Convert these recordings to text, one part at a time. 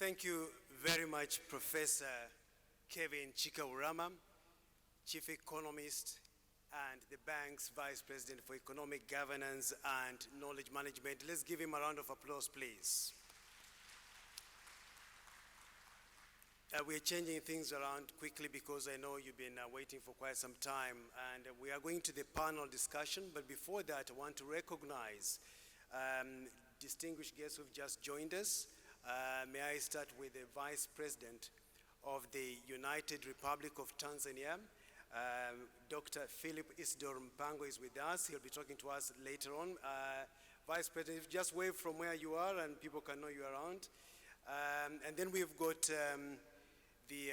Thank you very much, Professor Kevin Chikaurama, Chief Economist and the bank's Vice President for Economic Governance and Knowledge Management. Let's give him a round of applause, please. We're changing things around quickly because I know you've been waiting for quite some time, and we are going to the panel discussion, but before that I want to recognize distinguished guests who've just joined us. May I start with the Vice President of the United Republic of Tanzania. Dr. Philip إصدار Mpango is with us. He'll be talking to us later on. Vice President, just wave from where you are and people can know you're around. And then we've got the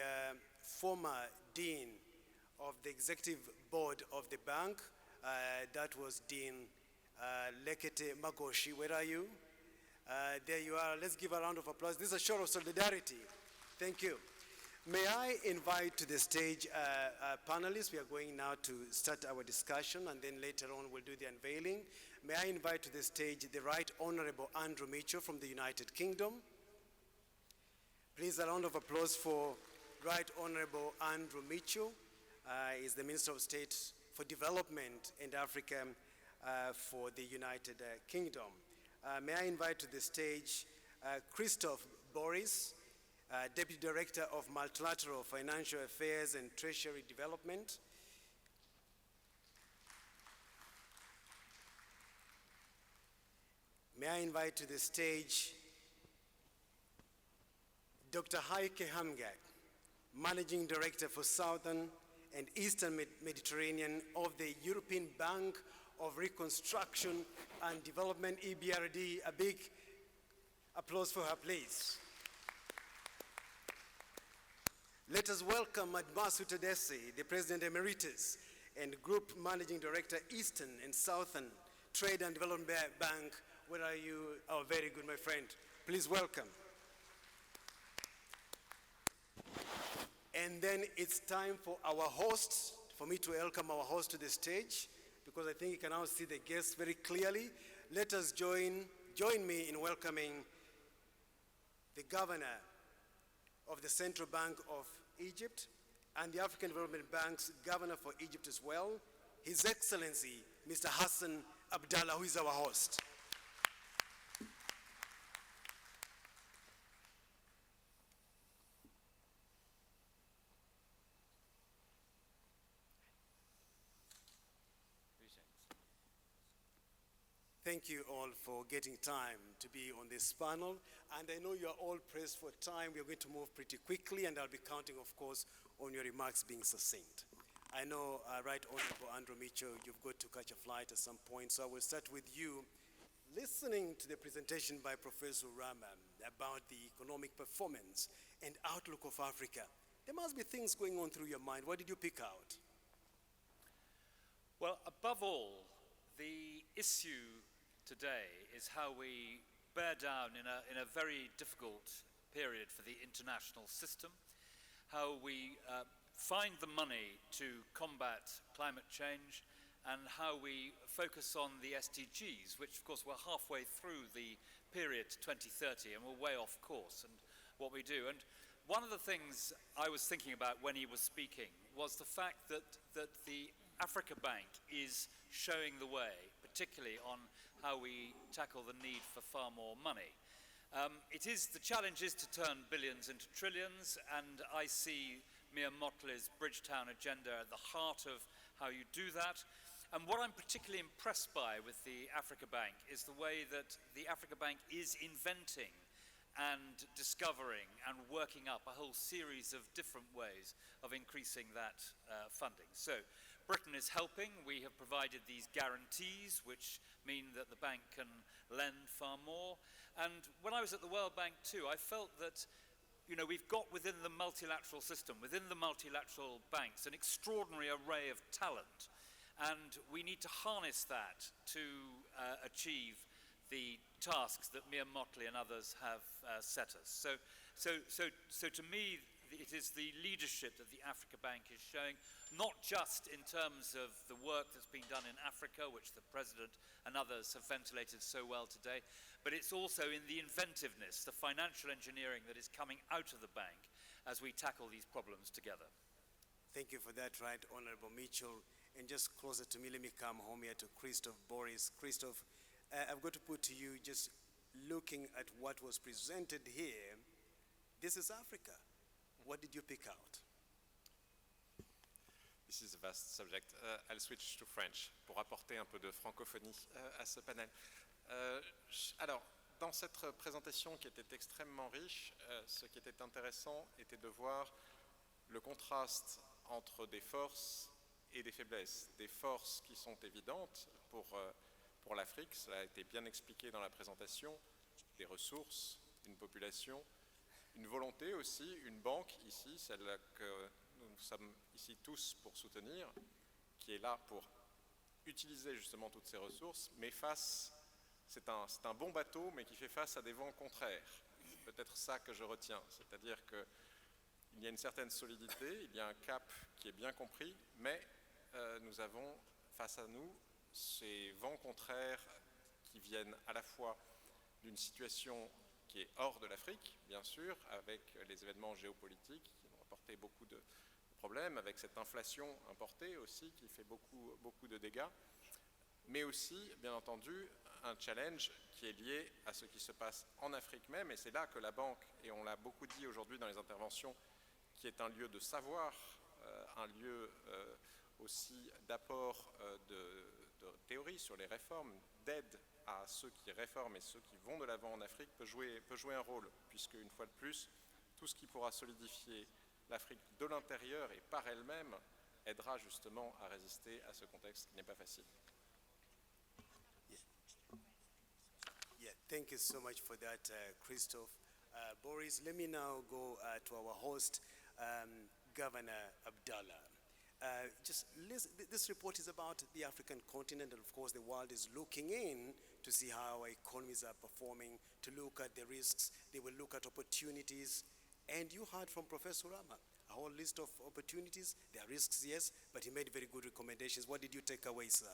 former Dean of the Executive Board of the bank. That was Dean Lekete Magoshi. Where are you? There you are. Let's give a round of applause. This is a show of solidarity. Thank you. May I invite to the stage panelists. We are going now to start our discussion, and then later on we'll do the unveiling. May I invite to the stage the Right Honorable Andrew Mitchell from the United Kingdom. Please, a round of applause for Right Honorable Andrew Mitchell. Is the Minister of State for Development and Africa for the United Kingdom. May I invite to the stage Christoph Boris, Deputy Director of Multilateral Financial Affairs and Treasury Development. May I invite to the stage Dr. Heike Hamgak, Managing Director for Southern and Eastern Mediterranean of the European Bank of Reconstruction and Development, EBRD. A big applause for her, please. Let us welcome Admasu Tedesi, the President Emeritus and Group Managing Director, Eastern and Southern Trade and Development Bank. Where are you? Oh, very good, my friend. Please welcome. And then it's time for our hosts, for me to welcome our host to the stage, because I think you can now see the guests very clearly. Let us join me in welcoming the Governor of the Central Bank of Egypt and the African Development Bank's Governor for Egypt as well, His Excellency, Mr. Hassan Abdallah, who is our host. Thank you all for getting time to be on this panel. And I know you're all pressed for time. We're going to move pretty quickly, and I'll be counting, of course, on your remarks being succinct. I know, Right Honorable Andrew Mitchell, you've got to catch a flight at some point, so I will start with you. Listening to the presentation by Professor Rama about the economic performance and outlook of Africa, there must be things going on through your mind. What did you pick out? Well, above all, the issue today is how we bear down in a very difficult period for the international system, how we find the money to combat climate change, and how we focus on the SDGs, which of course we're halfway through the period to 2030 and we're way off course, and what we do. And one of the things I was thinking about when he was speaking was the fact that the Africa Bank is showing the way, particularly on how we tackle the need for far more money. The challenge is to turn billions into trillions, and I see Mia Motley's Bridgetown agenda at the heart of how you do that. And what I'm particularly impressed by with the Africa Bank is the way that the Africa Bank is inventing and discovering and working up a whole series of different ways of increasing that funding. So Britain is helping. We have provided these guarantees, which mean that the bank can lend far more. And when I was at the World Bank too, I felt that we've got within the multilateral system, within the multilateral banks, an extraordinary array of talent. And we need to harness that to achieve the tasks that Mia Motley and others have set us. So to me, it is the leadership that the Africa Bank is showing, not just in terms of the work that's being done in Africa, which the President and others have ventilated so well today, but it's also in the inventiveness, the financial engineering that is coming out of the bank as we tackle these problems together. Thank you for that, Right Honorable Mitchell. And just closer to me, let me come home here to Christoph Boris. Christoph, I've got to put to you, just looking at what was presented here, this is Africa. What did you pick out? This is a vast subject. I'll switch to French pour apporter un peu de francophonie à ce panel. Alors, dans cette présentation qui était extrêmement riche, ce qui était intéressant était de voir le contraste entre des forces et des faiblesses. Des forces qui sont évidentes pour l'Afrique, cela a été bien expliqué dans la présentation, des ressources, une population, une volonté aussi, une banque ici, celle que nous sommes ici tous pour soutenir, qui est là pour utiliser justement toutes ces ressources, mais c'est un bon bateau, mais qui fait face à des vents contraires. C'est peut-être ça que je retiens, c'est-à-dire qu'il y a une certaine solidité, il y a un cap qui est bien compris, mais nous avons face à nous ces vents contraires qui viennent à la fois d'une situation qui est hors de l'Afrique, bien sûr, avec les événements géopolitiques qui ont apporté beaucoup de problèmes, avec cette inflation importée aussi qui fait beaucoup de dégâts, mais aussi, bien entendu, un challenge qui est lié à ce qui se passe en Afrique même, et c'est là que la banque, et on l'a beaucoup dit aujourd'hui dans les interventions, qui est un lieu de savoir, un lieu aussi d'apport de théorie sur les réformes, d'aide à ceux qui réforment et ceux qui vont de l'avant en Afrique peut jouer un rôle, puisque une fois de plus, tout ce qui pourra solidifier l'Afrique de l'intérieur et par elle-même aidera justement à résister à ce contexte qui n'est pas facile. Yeah, thank you so much for that, Christoph. Boris, let me now go to our host, Governor Abdallah. This report is about the African continent, and of course the world is looking in to see how our economies are performing, to look at the risks, they will look at opportunities. And you heard from Professor Rama, a whole list of opportunities. There are risks, yes, but he made very good recommendations. What did you take away, sir?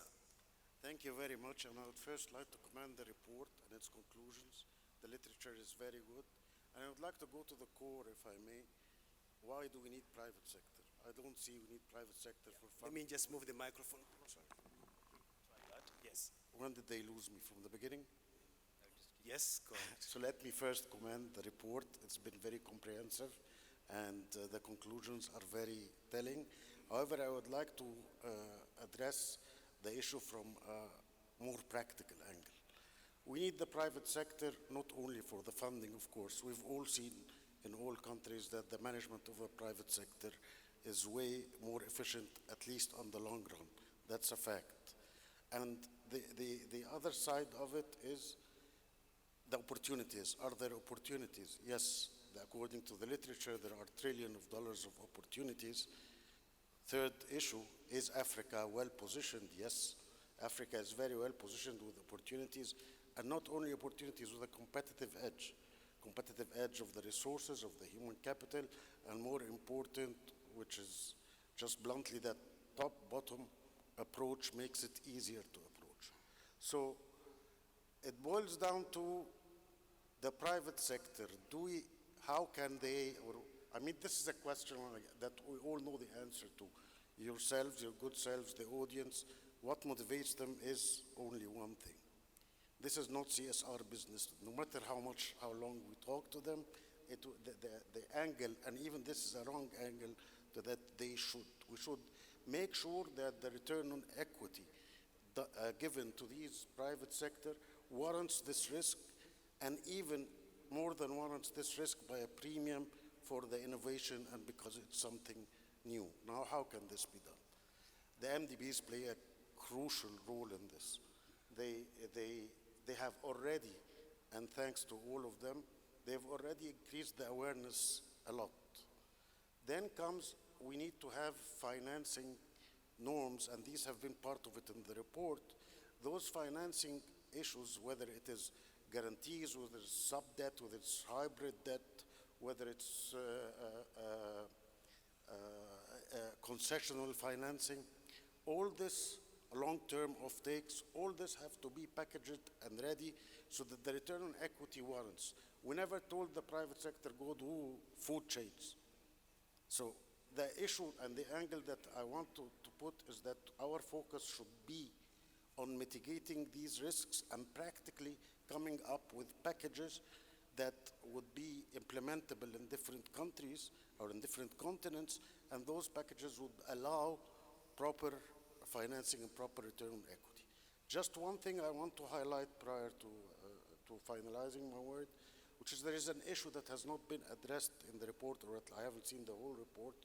Thank you very much, and I would first like to commend the report and its conclusions. The literature is very good, and I would like to go to the core, if I may. Why do we need private sector? I don't see we need private sector for fun. Let me just move the microphone. Sorry. Try that. Yes. When did they lose me? From the beginning? Yes, go ahead. So let me first commend the report. It's been very comprehensive, and the conclusions are very telling. However, I would like to address the issue from a more practical angle. We need the private sector not only for the funding, of course. We've all seen in all countries that the management of a private sector is way more efficient, at least on the long run. That's a fact. And the other side of it is the opportunities. Are there opportunities? Yes, according to the literature, there are trillions of dollars of opportunities. Third issue, is Africa well positioned? Yes, Africa is very well positioned with opportunities, and not only opportunities, with a competitive edge of the resources, of the human capital, and more important, which is just bluntly that top-bottom approach makes it easier to approach. So it boils down to the private sector. How can they, this is a question that we all know the answer to. Yourselves, your good selves, the audience, what motivates them is only one thing. This is not CSR business. No matter how long we talk to them, the angle, and even this is a wrong angle, that we should make sure that the return on equity given to these private sector warrants this risk, and even more than warrants this risk by a premium for the innovation and because it's something new. Now, how can this be done? The MDBs play a crucial role in this. They have already, and thanks to all of them, they've already increased the awareness a lot. Then comes, we need to have financing norms, and these have been part of it in the report. Those financing issues, whether it is guarantees, whether it's sub-debt, whether it's hybrid debt, whether it's concessional financing, all this long-term offtakes, all this have to be packaged and ready so that the return on equity warrants. We never told the private sector go do food chains. So the issue and the angle that I want to put is that our focus should be on mitigating these risks and practically coming up with packages that would be implementable in different countries or in different continents, and those packages would allow proper financing and proper return on equity. Just one thing I want to highlight prior to finalizing my word, which is there is an issue that has not been addressed in the report, or I haven't seen the whole report,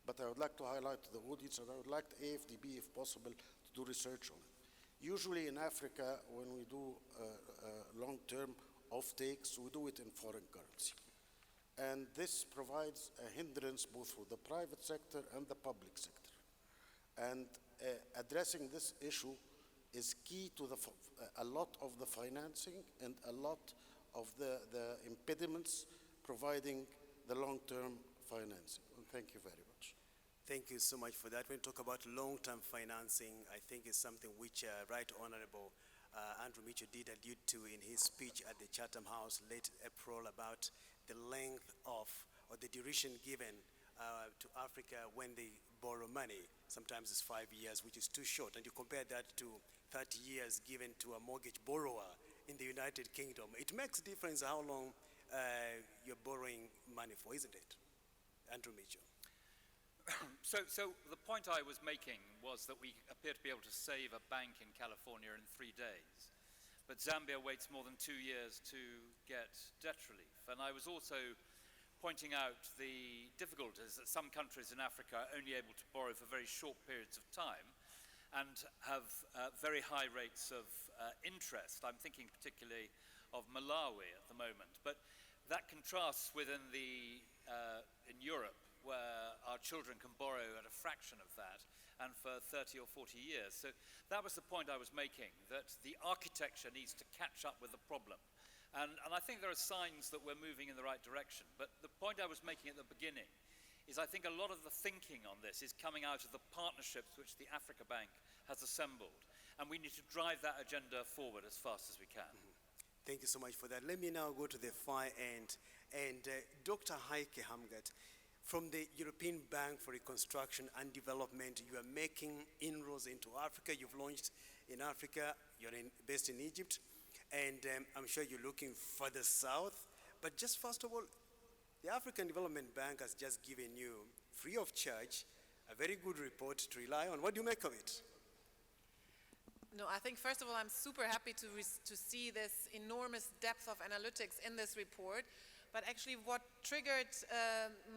but I would like to highlight to the audience, and I would like the AFDB, if possible, to do research on it. Usually in Africa, when we do long-term offtakes, we do it in foreign currency. And this provides a hindrance both for the private sector and the public sector. And addressing this issue is key to a lot of the financing and a lot of the impediments providing the long-term financing. And thank you very much. Thank you so much for that. When we talk about long-term financing, I think it's something which Right Honorable Andrew Mitchell did allude to in his speech at the Chatham House late April about the length of, or the duration given to Africa when they borrow money. Sometimes it's 5 years, which is too short. And you compare that to 30 years given to a mortgage borrower in the United Kingdom. It makes a difference how long you're borrowing money for, isn't it? Andrew Mitchell. So the point I was making was that we appear to be able to save a bank in California in 3 days, but Zambia waits more than 2 years to get debt relief. And I was also pointing out the difficulties that some countries in Africa are only able to borrow for very short periods of time and have very high rates of interest. I'm thinking particularly of Malawi at the moment, but that contrasts within in Europe, where our children can borrow at a fraction of that and for 30 or 40 years. So that was the point I was making, that the architecture needs to catch up with the problem. And I think there are signs that we're moving in the right direction. But the point I was making at the beginning is I think a lot of the thinking on this is coming out of the partnerships which the Africa Bank has assembled. And we need to drive that agenda forward as fast as we can. Thank you so much for that. Let me now go to the far end. And Dr. Heike Hamgat, from the European Bank for Reconstruction and Development, you are making inroads into Africa. You've launched in Africa. You're based in Egypt. And I'm sure you're looking further south. But just first of all, the African Development Bank has just given you, free of charge, a very good report to rely on. What do you make of it? No, I think first of all, I'm super happy to see this enormous depth of analytics in this report. But actually what triggered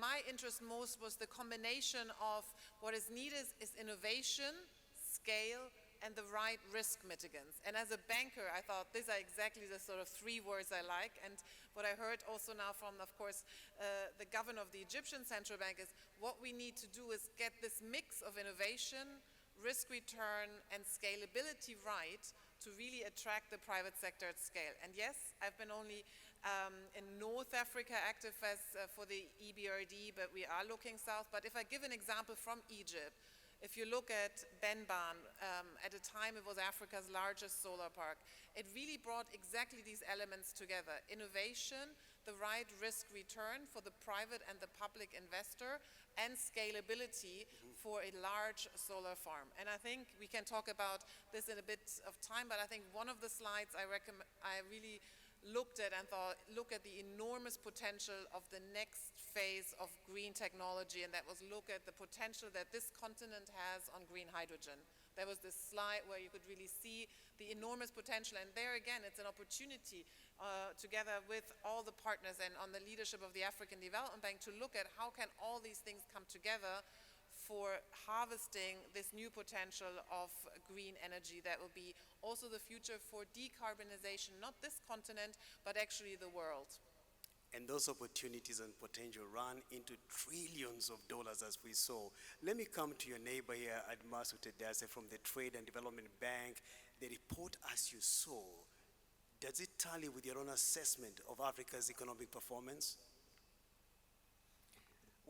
my interest most was the combination of what is needed is innovation, scale, and the right risk mitigants. And as a banker, I thought these are exactly the sort of 3 words I like. And what I heard also now from, of course, the governor of the Egyptian Central Bank is what we need to do is get this mix of innovation, risk return, and scalability right to really attract the private sector at scale. And yes, I've been only in North Africa active as for the EBRD, but we are looking south. But if I give an example from Egypt, if you look at Benban, at a time it was Africa's largest solar park, it really brought exactly these elements together. Innovation, the right risk return for the private and the public investor, and scalability for a large solar farm. And I think we can talk about this in a bit of time, but I think one of the slides I really looked at and thought, look at the enormous potential of the next phase of green technology, and that was look at the potential that this continent has on green hydrogen. There was this slide where you could really see the enormous potential, and there again, it's an opportunity together with all the partners and on the leadership of the African Development Bank to look at how can all these things come together for harvesting this new potential of green energy that will be also the future for decarbonization, not this continent, but actually the world. And those opportunities and potential run into trillions of dollars, as we saw. Let me come to your neighbor here, Admas Utedase from the Trade and Development Bank. The report, as you saw, does it tally with your own assessment of Africa's economic performance?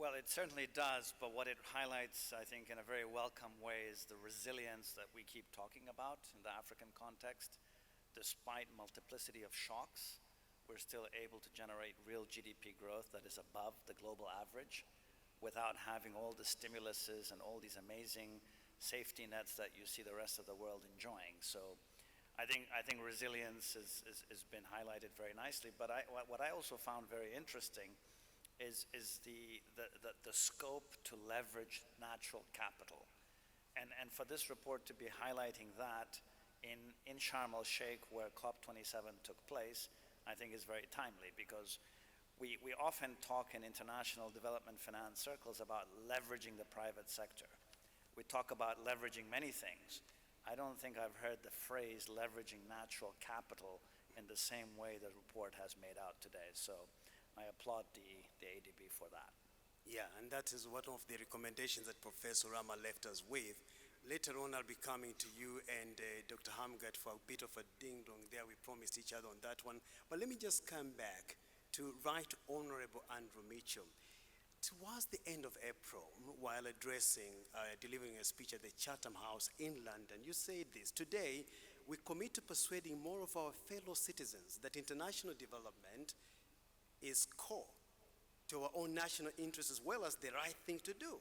Well, it certainly does, but what it highlights, I think, in a very welcome way is the resilience that we keep talking about in the African context. Despite multiplicity of shocks, we're still able to generate real GDP growth that is above the global average without having all the stimuluses and all these amazing safety nets that you see the rest of the world enjoying. So I think resilience has been highlighted very nicely, but what I also found very interesting is the scope to leverage natural capital. And for this report to be highlighting that in Sharm el-Sheikh, where COP27 took place, I think is very timely, because we often talk in international development finance circles about leveraging the private sector. We talk about leveraging many things. I don't think I've heard the phrase leveraging natural capital in the same way the report has made out today. So I applaud the ADB for that. Yeah, and that is one of the recommendations that Professor Rama left us with. Later on, I'll be coming to you and Dr. Hamgat for a bit of a ding-dong there. We promised each other on that one. But let me just come back to Right Honorable Andrew Mitchell. Towards the end of April, while delivering a speech at the Chatham House in London, you said this: "Today, we commit to persuading more of our fellow citizens that international development is core to our own national interests as well as the right thing to do."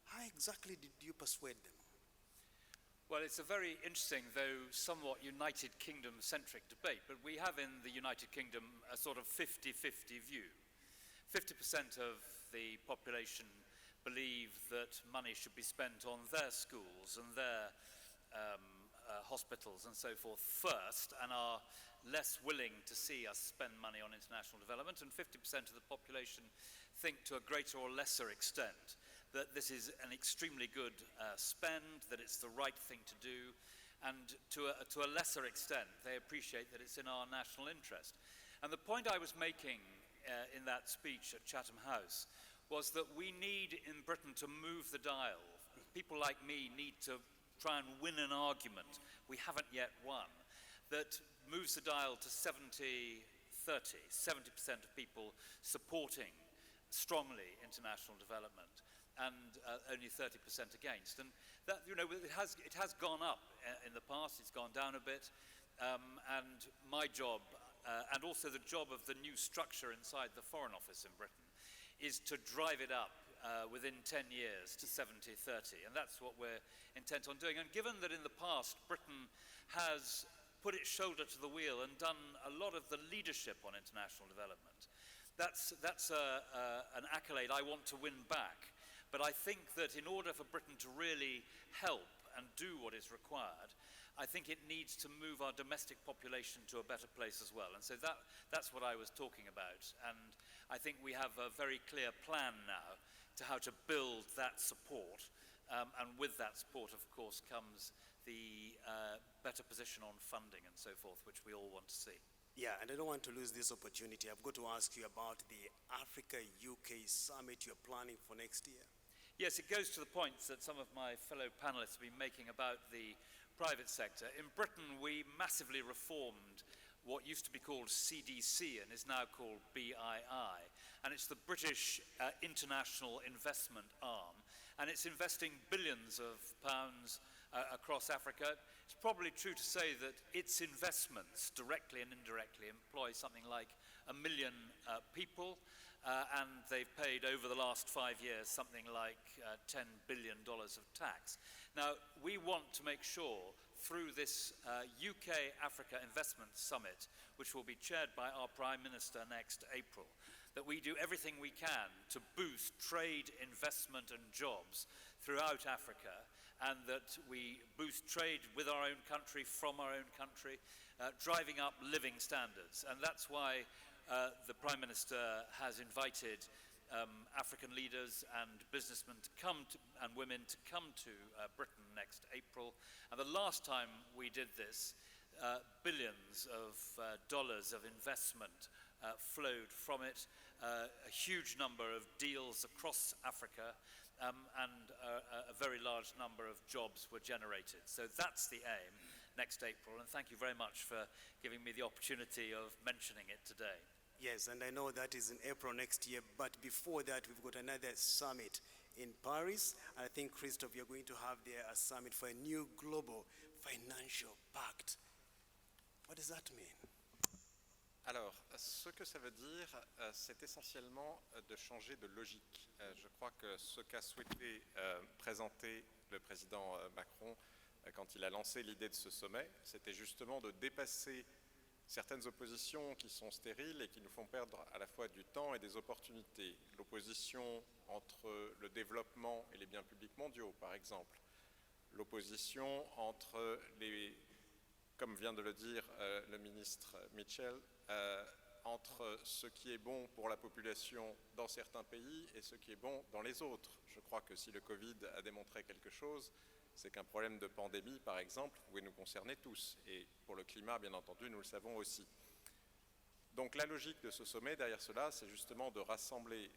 How exactly did you persuade them? Well, it's a very interesting, though somewhat United Kingdom-centric debate, but we have in the United Kingdom a sort of 50-50 view. 50% of the population believe that money should be spent on their schools and their hospitals and so forth first, and are less willing to see us spend money on international development, and 50% of the population think to a greater or lesser extent that this is an extremely good spend, that it's the right thing to do, and to a lesser extent they appreciate that it's in our national interest. And the point I was making in that speech at Chatham House was that we need in Britain to move the dial. People like me need to try and win an argument we haven't yet won, that moves the dial to 70-30, 70% of people supporting strongly international development and only 30% against. And that, you know, it has gone up in the past, it's gone down a bit, and my job, and also the job of the new structure inside the Foreign Office in Britain, is to drive it up within 10 years to 70-30, and that's what we're intent on doing. And given that in the past Britain has put its shoulder to the wheel and done a lot of the leadership on international development, that's an accolade I want to win back. But I think that in order for Britain to really help and do what is required, I think it needs to move our domestic population to a better place as well. And so that's what I was talking about. And I think we have a very clear plan now to how to build that support. And with that support, of course, comes the better position on funding and so forth, which we all want to see. Yeah, and I don't want to lose this opportunity. I've got to ask you about the Africa-UK summit you're planning for next year. Yes, it goes to the points that some of my fellow panelists have been making about the private sector. In Britain, we massively reformed what used to be called CDC and is now called BII. And it's the British International Investment Arm. And it's investing billions of pounds across Africa. It's probably true to say that its investments, directly and indirectly, employ something like 1 million people. And they've paid over the last 5 years something like $10 billion of tax. Now, we want to make sure through this UK-Africa Investment Summit, which will be chaired by our Prime Minister next April, that we do everything we can to boost trade, investment and jobs throughout Africa, and that we boost trade with our own country, from our own country, driving up living standards. And that's why the Prime Minister has invited African leaders and businessmen to come to, and women to come to Britain next April. And the last time we did this, billions of dollars of investment flowed from it, a huge number of deals across Africa, and a very large number of jobs were generated. So that's the aim next April, and thank you very much for giving me the opportunity of mentioning it today. Yes, and I know that is in April next year, but before that, we've got another summit in Paris. I think, Christophe, you're going to have there a summit for a new global financial pact. What does that mean? Alors, ce que ça veut dire, c'est essentiellement de changer de logique. Je crois que ce qu'a souhaité présenter le président Macron quand il a lancé l'idée de ce sommet, c'était justement de dépasser certaines oppositions qui sont stériles et qui nous font perdre à la fois du temps et des opportunités. L'opposition entre le développement et les biens publics mondiaux, par exemple. L'opposition entre comme vient de le dire le ministre Mitchell, entre ce qui est bon pour la population dans certains pays et ce qui est bon dans les autres. Je crois que si le Covid a démontré quelque chose, c'est qu'un problème de pandémie, par exemple, pouvait nous concerner tous. Et pour le climat, bien entendu, nous le savons aussi. Donc la logique de ce sommet, derrière cela, c'est justement de rassembler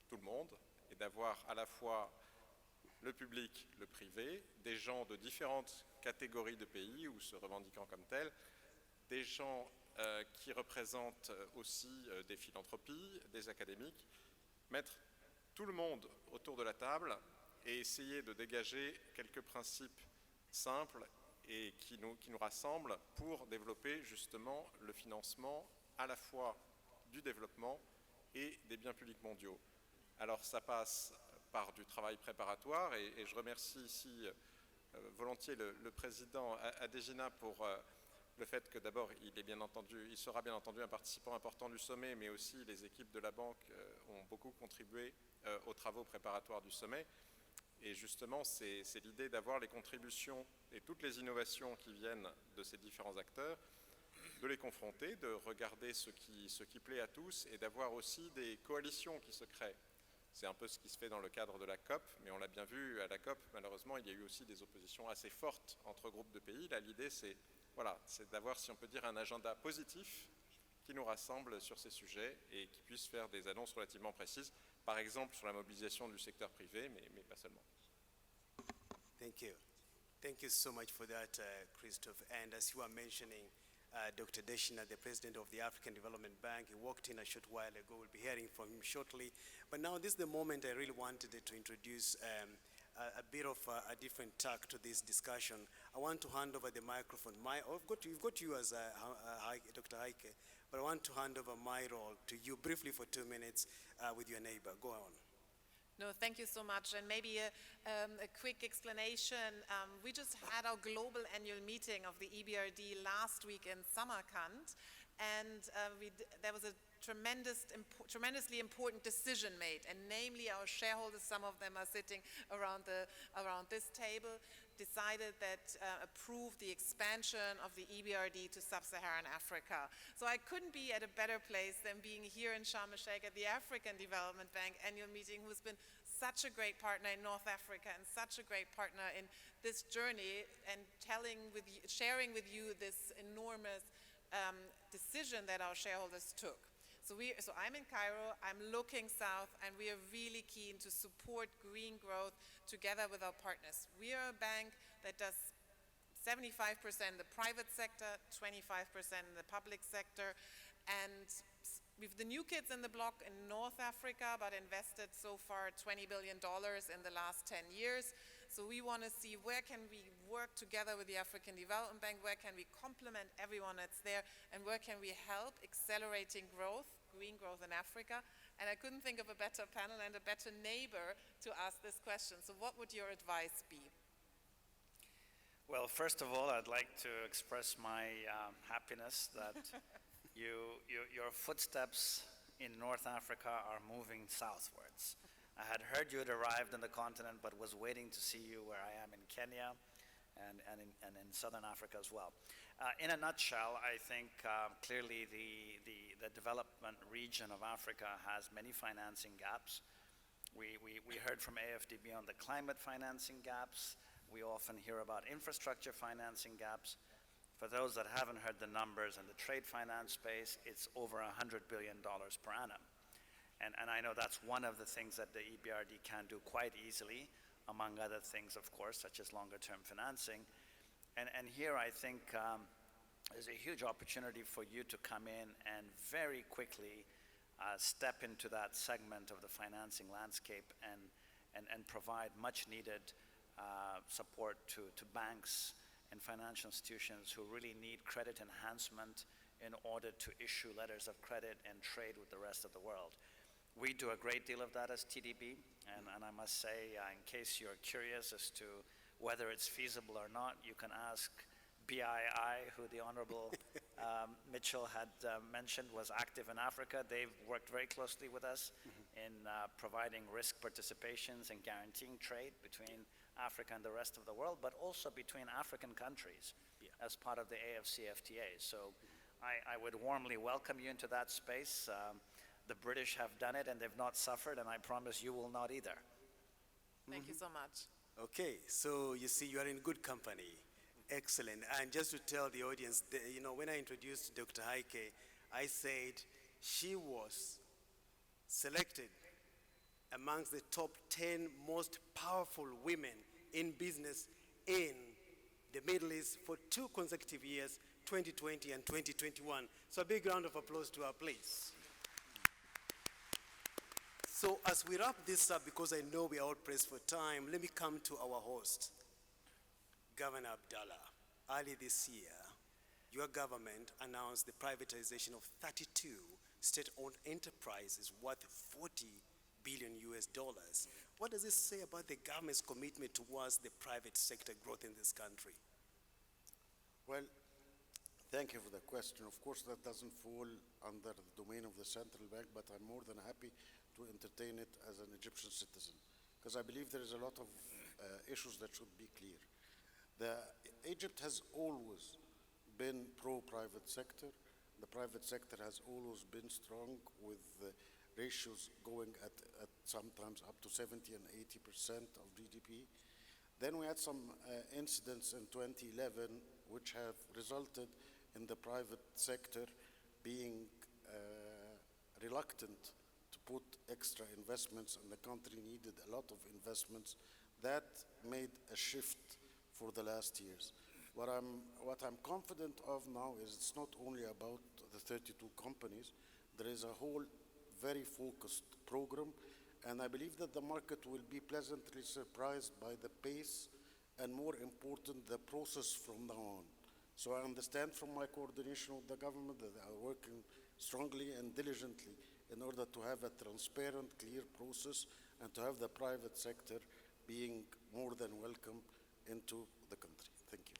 tout le monde et d'avoir à la fois le public, le privé, des gens de différentes catégories de pays ou se revendiquant comme tels, des gens qui représentent aussi des philanthropies, des académiques, mettre tout le monde autour de la table et essayer de dégager quelques principes simples et qui nous rassemblent pour développer justement le financement à la fois du développement et des biens publics mondiaux. Alors ça passe par du travail préparatoire et je remercie ici volontiers le président Adesina pour le fait que d'abord il sera bien entendu un participant important du sommet, mais aussi les équipes de la banque ont beaucoup contribué aux travaux préparatoires du sommet. Et justement, c'est l'idée d'avoir les contributions et toutes les innovations qui viennent de ces différents acteurs, de les confronter, de regarder ce qui plaît à tous et d'avoir aussi des coalitions qui se créent. C'est un peu ce qui se fait dans le cadre de la COP, mais on l'a bien vu à la COP, malheureusement, il y a eu aussi des oppositions assez fortes entre groupes de pays. Là, l'idée, c'est d'avoir, si on peut dire, un agenda positif qui nous rassemble sur ces sujets et qui puisse faire des annonces relativement précises, par exemple sur la mobilisation du secteur privé, mais pas seulement. Thank you. Thank you so much for that, Christophe. And as you were mentioning, Dr. Deshina, the president of the African Development Bank, he walked in a short while ago. We'll be hearing from him shortly. But now this is the moment I really wanted to introduce a bit of a different tack to this discussion. I want to hand over the microphone. We've got you as Dr. Heike, but I want to hand over my role to you briefly for 2 minutes with your neighbor. Go on. No, thank you so much. And maybe a quick explanation. We just had our global annual meeting of the EBRD last week in Samarkand, and there was a tremendously important decision made, and namely our shareholders, some of them are sitting around this table, decided that approved the expansion of the EBRD to sub-Saharan Africa. So I couldn't be at a better place than being here in Sharm el-Sheikh at the African Development Bank annual meeting, who's been such a great partner in North Africa and such a great partner in this journey, and sharing with you this enormous decision that our shareholders took. So I'm in Cairo, I'm looking south, and we are really keen to support green growth together with our partners. We are a bank that does 75% in the private sector, 25% in the public sector, and we've the new kids in the block in North Africa, but invested so far $20 billion in the last 10 years. So we want to see where can we work together with the African Development Bank, where can we complement everyone that's there, and where can we help accelerating growth, green growth in Africa. And I couldn't think of a better panel and a better neighbor to ask this question. So what would your advice be? Well, first of all, I'd like to express my happiness that your footsteps in North Africa are moving southwards. I had heard you had arrived on the continent, but was waiting to see you where I am in Kenya and in southern Africa as well. In a nutshell, I think clearly the development region of Africa has many financing gaps. We heard from AFDB on the climate financing gaps. We often hear about infrastructure financing gaps. For those that haven't heard the numbers in the trade finance space, it's over $100 billion per annum. And I know that's one of the things that the EBRD can do quite easily, among other things, of course, such as longer-term financing. And here I think there's a huge opportunity for you to come in and very quickly step into that segment of the financing landscape and provide much needed support to banks and financial institutions who really need credit enhancement in order to issue letters of credit and trade with the rest of the world. We do a great deal of that as TDB, and I must say, in case you're curious as to whether it's feasible or not, you can ask BII, who the Honorable Mitchell had mentioned was active in Africa. They've worked very closely with us in providing risk participations and guaranteeing trade between Africa and the rest of the world, but also between African countries as part of the AFCFTA. So I would warmly welcome you into that space. The British have done it and they've not suffered, and I promise you will not either. Thank you so much. Okay, so you see, you are in good company. Excellent. And just to tell the audience, you know, when I introduced Dr. Heike, I said she was selected amongst the top 10 most powerful women in business in the Middle East for 2 consecutive years, 2020 and 2021. So a big round of applause to her, please. So as we wrap this up, because I know we are all pressed for time, let me come to our host, Governor Abdallah. Early this year, your government announced the privatization of 32 state-owned enterprises worth 40 billion US dollars. What does this say about the government's commitment towards the private sector growth in this country? Well, thank you for the question. Of course, that doesn't fall under the domain of the central bank, but I'm more than happy to entertain it as an Egyptian citizen, because I believe there is a lot of issues that should be clear. Egypt has always been pro-private sector. The private sector has always been strong, with ratios going at sometimes up to 70 and 80% of GDP. Then we had some incidents in 2011 which have resulted in the private sector being reluctant to put extra investments, and the country needed a lot of investments. That made a shift for the last years. What I'm confident of now is it's not only about the 32 companies. There is a whole very focused program, and I believe that the market will be pleasantly surprised by the pace and, more important, the process from now on. So I understand from my coordination with the government that they are working strongly and diligently in order to have a transparent, clear process and to have the private sector being more than welcome into the country. Thank you.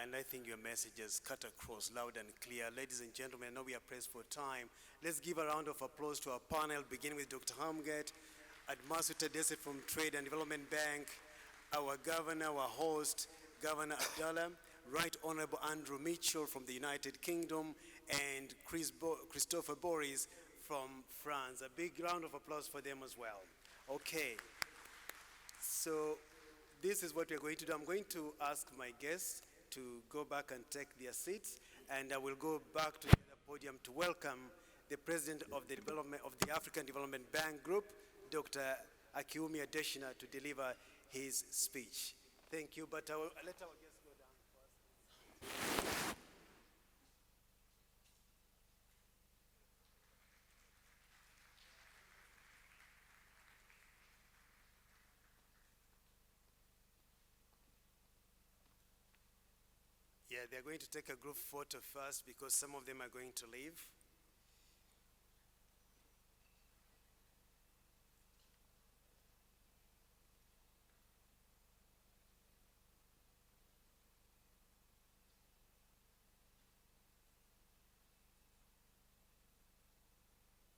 And I think your message is cut across loud and clear. Ladies and gentlemen, I know we are pressed for time. Let's give a round of applause to our panel, beginning with Dr. Hamget, Administrator Desi from Trade and Development Bank, our governor, our host, Governor Abdallah, Right Honorable Andrew Mitchell from the United Kingdom, and Christopher Boris from France. A big round of applause for them as well. Okay. So this is what we're going to do. I'm going to ask my guests to go back and take their seats, and I will go back to the podium to welcome the President of the African Development Bank Group, Dr. Akiumi Adeshina, to deliver his speech. Thank you, but I will let our guests go down first. Yeah, they're going to take a group photo first because some of them are going to leave.